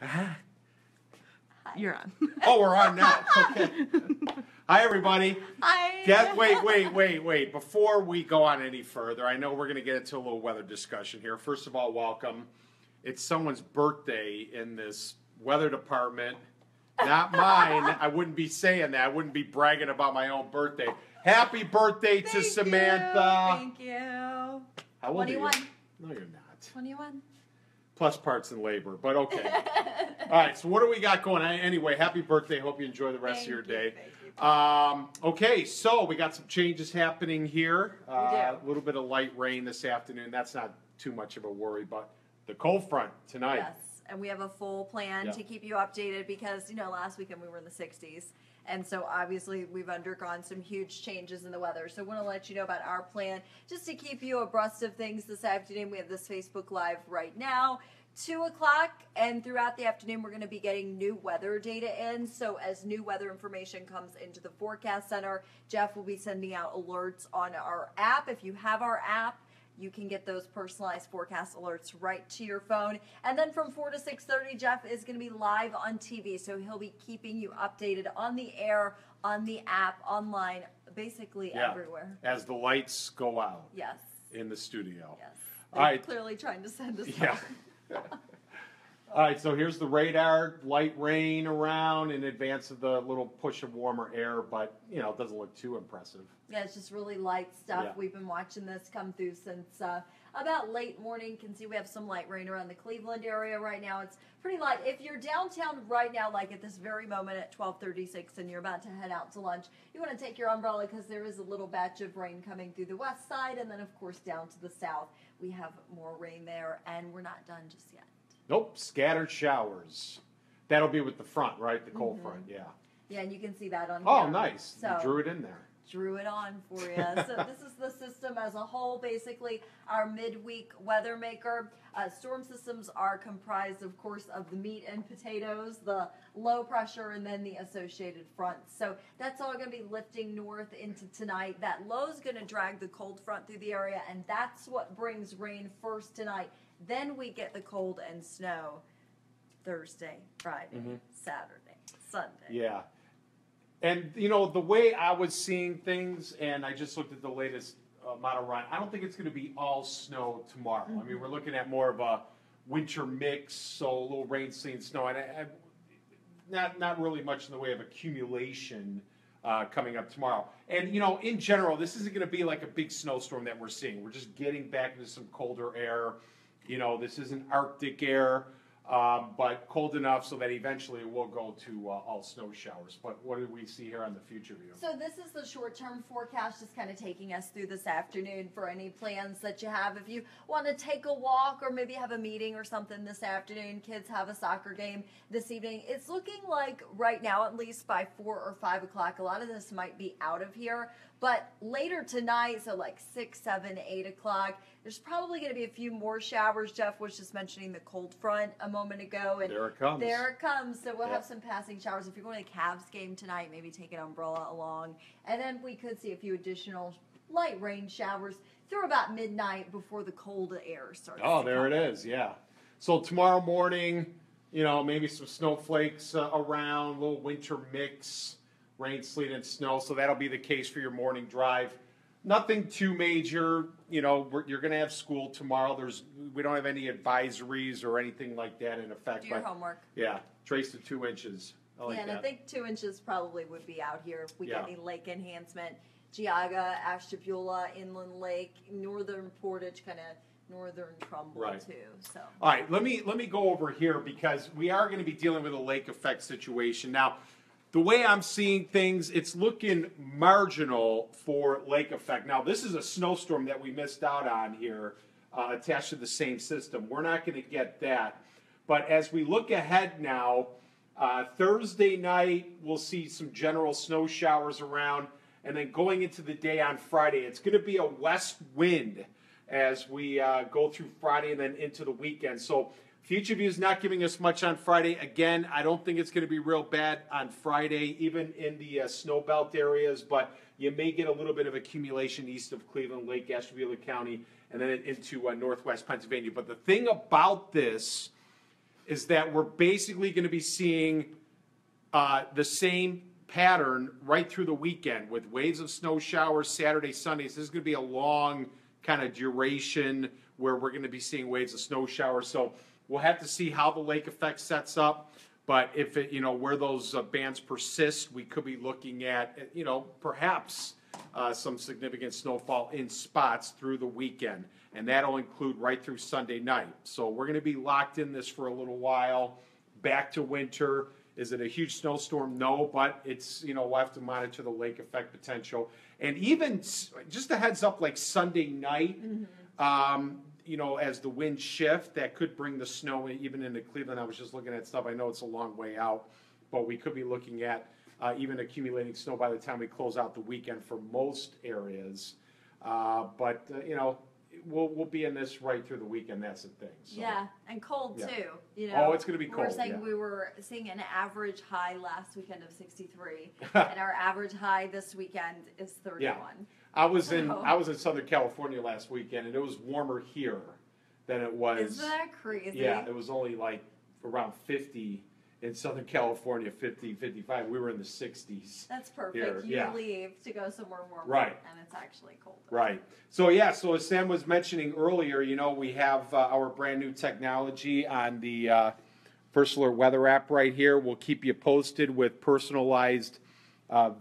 Hi. You're on. Oh, we're on now. Okay. Hi, everybody. Hi. Wait. Before we go on any further, I know we're going to get into a little weather discussion here. First of all, welcome. It's someone's birthday in this weather department. Not mine. I wouldn't be saying that. I wouldn't be bragging about my own birthday. Happy birthday to Samantha. Thank you. How old 21. are you? No, you're not. 21. Plus parts and labor, but okay. All right, so what do we got going on? Anyway, happy birthday. Hope you enjoy the rest of your day. Thank you. Okay, so we got some changes happening here. We do. A little bit of light rain this afternoon. That's not too much of a worry, but the cold front tonight. Yes, and we have a full plan to keep you updated because, last weekend we were in the 60s. And so obviously we've undergone some huge changes in the weather. So I want to let you know about our plan just to keep you abreast of things this afternoon. We have this Facebook Live right now, 2 o'clock, and throughout the afternoon we're going to be getting new weather data in. So as new weather information comes into the forecast center, Jeff will be sending out alerts on our app. If you have our app, you can get those personalized forecast alerts right to your phone. And then from 4 to 6:30, Jeff is going to be live on TV. So he'll be keeping you updated on the air, on the app, online, basically everywhere. As the lights go out. Yes. In the studio. Yes. All They're right. clearly trying to send us Yeah. All right, so here's the radar, light rain around in advance of the little push of warmer air, but, it doesn't look too impressive. Yeah, it's just really light stuff. Yeah. We've been watching this come through since about late morning. You can see we have some light rain around the Cleveland area right now. It's pretty light. If you're downtown right now, like at this very moment at 12:36 and you're about to head out to lunch, you want to take your umbrella because there is a little batch of rain coming through the west side. And then, of course, down to the south, we have more rain there, and we're not done just yet. Nope, scattered showers. That'll be with the front, right? The cold front, yeah. Yeah, and you can see that on Oh, here. nice. So, You drew it in there. Drew it on for you. So this is the system as a whole, basically our midweek weather maker. Storm systems are comprised, of course, of the meat and potatoes, the low pressure, and then the associated fronts. So that's all going to be lifting north into tonight. That low is going to drag the cold front through the area, and that's what brings rain first tonight. Then we get the cold and snow Thursday, Friday, Saturday, Sunday. Yeah. And, the way I was seeing things, and I just looked at the latest model run, I don't think it's going to be all snow tomorrow. I mean, we're looking at more of a winter mix, so a little rain, sleet, snow, and not really much in the way of accumulation coming up tomorrow. And, in general, this isn't going to be like a big snowstorm that we're seeing. We're just getting back into some colder air. This isn't Arctic air. But cold enough so that eventually we'll go to all snow showers. But what do we see here on the future view? So this is the short-term forecast, just kind of taking us through this afternoon for any plans that you have. If you want to take a walk or maybe have a meeting or something this afternoon, kids have a soccer game this evening, it's looking like right now, at least by 4 or 5 o'clock, a lot of this might be out of here. But later tonight, so like 6, 7, 8 o'clock, there's probably going to be a few more showers. Jeff was just mentioning the cold front a moment ago. And there it comes. There it comes. So we'll have some passing showers. If you're going to a Cavs game tonight, maybe take an umbrella along. And then we could see a few additional light rain showers through about midnight before the cold air starts. Oh, there it is, yeah. So tomorrow morning, maybe some snowflakes around, a little winter mix. Rain, sleet, and snow, so that'll be the case for your morning drive. Nothing too major. You're going to have school tomorrow. We don't have any advisories or anything like that in effect. Do your homework. Yeah, trace to 2 inches. I like that. I think 2 inches probably would be out here if we get any lake enhancement. Geauga, Ashtabula, Inland Lake, Northern Portage, kind of northern Trumbull too. So. All right, let me go over here because we are going to be dealing with a lake effect situation now. The way I'm seeing things, it's looking marginal for lake effect. Now, this is a snowstorm that we missed out on here attached to the same system. We're not going to get that. But as we look ahead now, Thursday night, we'll see some general snow showers around. And then going into the day on Friday, it's going to be a west wind as we go through Friday and then into the weekend. So Future View is not giving us much on Friday. Again, I don't think it's going to be real bad on Friday, even in the snow belt areas, but you may get a little bit of accumulation east of Cleveland, Lake Ashtabula County, and then into northwest Pennsylvania. But the thing about this is that we're basically going to be seeing the same pattern right through the weekend with waves of snow showers Saturday, Sundays. This is going to be a long kind of duration where we're going to be seeing waves of snow showers. So we'll have to see how the lake effect sets up. But if it, where those bands persist, we could be looking at, perhaps some significant snowfall in spots through the weekend. And that'll include right through Sunday night. So we're going to be locked in this for a little while. Back to winter. Is it a huge snowstorm? No, but it's, we'll have to monitor the lake effect potential. And even just a heads up, like Sunday night, as the winds shift, that could bring the snow even into Cleveland. I was just looking at stuff. I know it's a long way out, but we could be looking at even accumulating snow by the time we close out the weekend for most areas. We'll be in this right through the weekend. That's the thing. So. Yeah, and cold too. Oh, it's going to be cold. We were saying we were seeing an average high last weekend of 63, and our average high this weekend is 31. Yeah. I was in Southern California last weekend, and it was warmer here than it was. Isn't that crazy? Yeah, it was only like around 50 in Southern California, 50, 55. We were in the 60s. That's perfect. Here. You leave to go somewhere warmer, right? And it's actually colder. Right. So so as Sam was mentioning earlier, we have our brand new technology on the First Alert Weather app right here. We'll keep you posted with personalized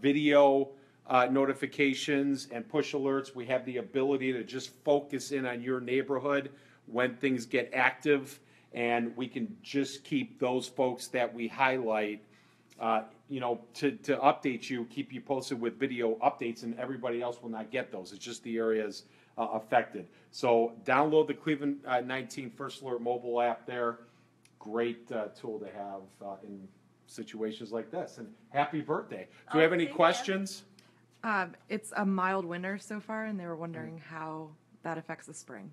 video notifications and push alerts. We have the ability to just focus in on your neighborhood when things get active, and we can just keep those folks that we highlight, to update you, keep you posted with video updates, and everybody else will not get those. It's just the areas affected. So download the Cleveland 19 First Alert mobile app there. Great tool to have in situations like this. And happy birthday. Do you have any questions? It's a mild winter so far, and they were wondering how that affects the spring.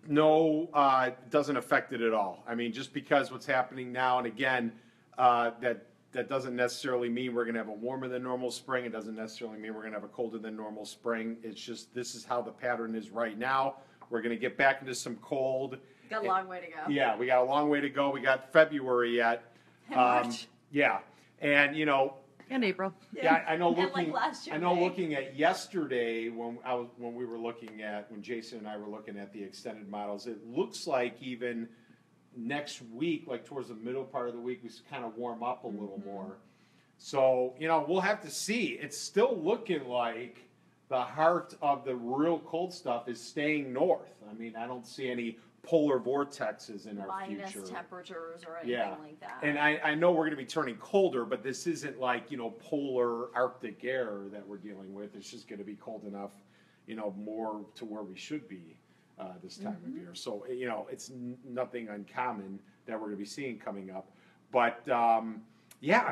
No, it doesn't affect it at all. I mean, just because what's happening now, and again, that doesn't necessarily mean we're going to have a warmer than normal spring. It doesn't necessarily mean we're going to have a colder than normal spring. It's just this is how the pattern is right now. We're going to get back into some cold. Got a long way to go. Yeah, we got a long way to go. We got February yet. March. Yeah, and And April. Yeah, I know. Like looking at yesterday when Jason and I were looking at the extended models, it looks like even next week, like towards the middle part of the week, we kind of warm up a little more. So we'll have to see. It's still looking like the heart of the real cold stuff is staying north. I mean, I don't see any polar vortexes in our future. Minus temperatures or anything like that. And I know we're going to be turning colder, but this isn't like, polar Arctic air that we're dealing with. It's just going to be cold enough, more to where we should be this time of year. So, it's nothing uncommon that we're going to be seeing coming up. But, I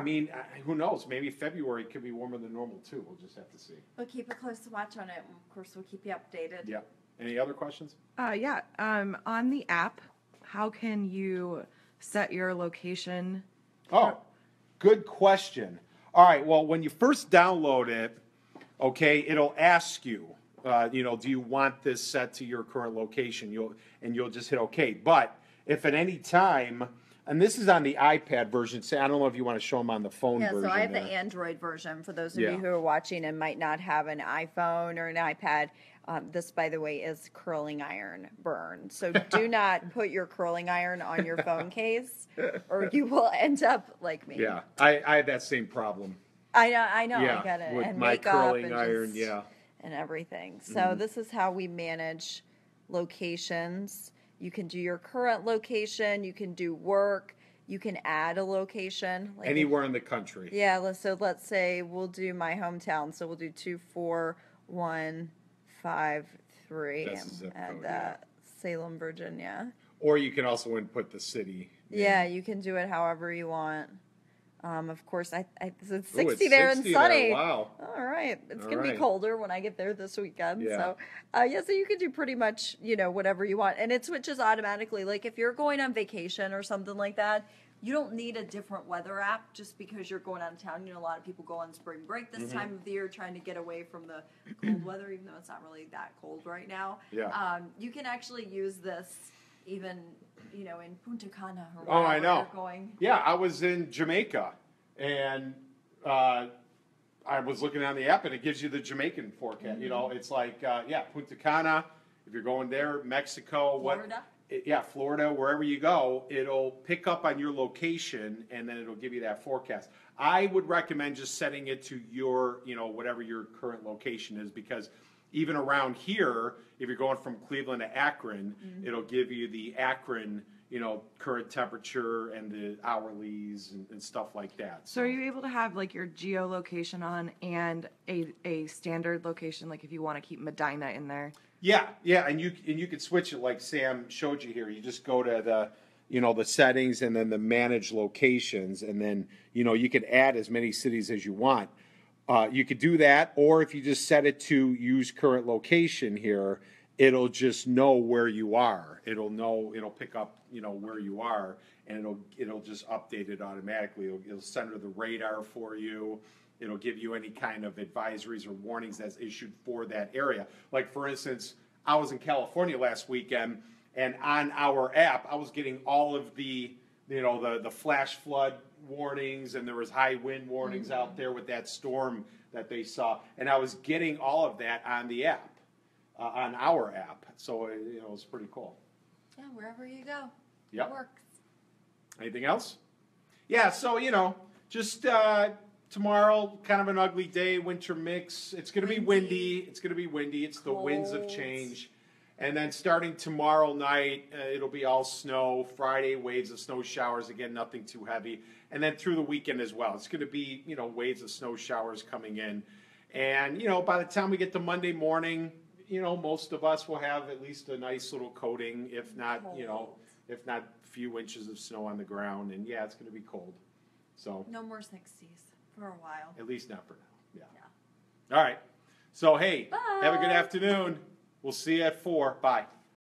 mean, who knows? Maybe February could be warmer than normal, too. We'll just have to see. We'll keep a close watch on it. And of course, we'll keep you updated. Yeah. Any other questions? On the app, how can you set your location? Oh, good question. All right, well, when you first download it, it'll ask you, do you want this set to your current location? You'll just hit OK. But if at any time, and this is on the iPad version, I don't know if you want to show them on the phone version. Yeah, so I have there. the Android version for those of you who are watching and might not have an iPhone or an iPad. This, by the way, is curling iron burn. So do not put your curling iron on your phone case, or you will end up like me. Yeah, I had that same problem. I know. Yeah, I get it. with and my makeup curling and iron, just, yeah. and everything. So this is how we manage locations. You can do your current location. You can do work. You can add a location. Like Anywhere in the country. Yeah, so let's say we'll do my hometown. So we'll do 24153 That's the zip and code, Salem, Virginia. Or you can also input the city. Yeah, you can do it however you want. Of course, it's 60 Ooh, it's there 60 and sunny. there. Wow. All right. It's All going to be right. colder when I get there this weekend. Yeah. So you can do pretty much, whatever you want. And it switches automatically. Like if you're going on vacation or something like that, you don't need a different weather app just because you're going out of town. A lot of people go on spring break this time of the year trying to get away from the cold weather, even though it's not really that cold right now. Yeah. You can actually use this even, you know, in Punta Cana or Oh, wherever I know. you're going. Yeah, I was in Jamaica, and I was looking on the app, and it gives you the Jamaican forecast. You know, it's like, Punta Cana, if you're going there, Mexico, Florida? Florida, wherever you go, it'll pick up on your location, and then it'll give you that forecast. I would recommend just setting it to your, you know, whatever your current location is, because even around here, if you're going from Cleveland to Akron, it'll give you the Akron, you know, current temperature and the hourlies and stuff like that. So are you able to have like your geolocation on and a standard location, like if you want to keep Medina in there? Yeah, and you could switch it like Sam showed you here. You just go to the, you know, the settings and then the manage locations, and then, you know, you could add as many cities as you want. You could do that, or if you just set it to use current location here, it'll just know where you are. It'll pick up, you know, where you are, and it'll just update it automatically. It'll center the radar for you. It'll give you any kind of advisories or warnings that's issued for that area. Like, for instance, I was in California last weekend, and on our app, I was getting all of the, you know, the flash flood warnings, and there was high wind warnings out there with that storm that they saw, and I was getting all of that on the app, on our app. So you know, it was pretty cool. Yeah, wherever you go, Yep. it works. Anything else? Yeah. So you know, just tomorrow, kind of an ugly day, winter mix. It's going to be windy. It's going to be windy. It's the winds of change. And then starting tomorrow night, it'll be all snow. Friday, waves of snow showers. Again, nothing too heavy. And then through the weekend as well. It's going to be, you know, waves of snow showers coming in. And, you know, by the time we get to Monday morning, you know, most of us will have at least a nice little coating, if not, you know, if not a few inches of snow on the ground. And, yeah, it's going to be cold. So No more 60s for a while. at least not for now. Yeah. All right. So, hey, have a good Bye. afternoon. We'll see you at 4. Bye.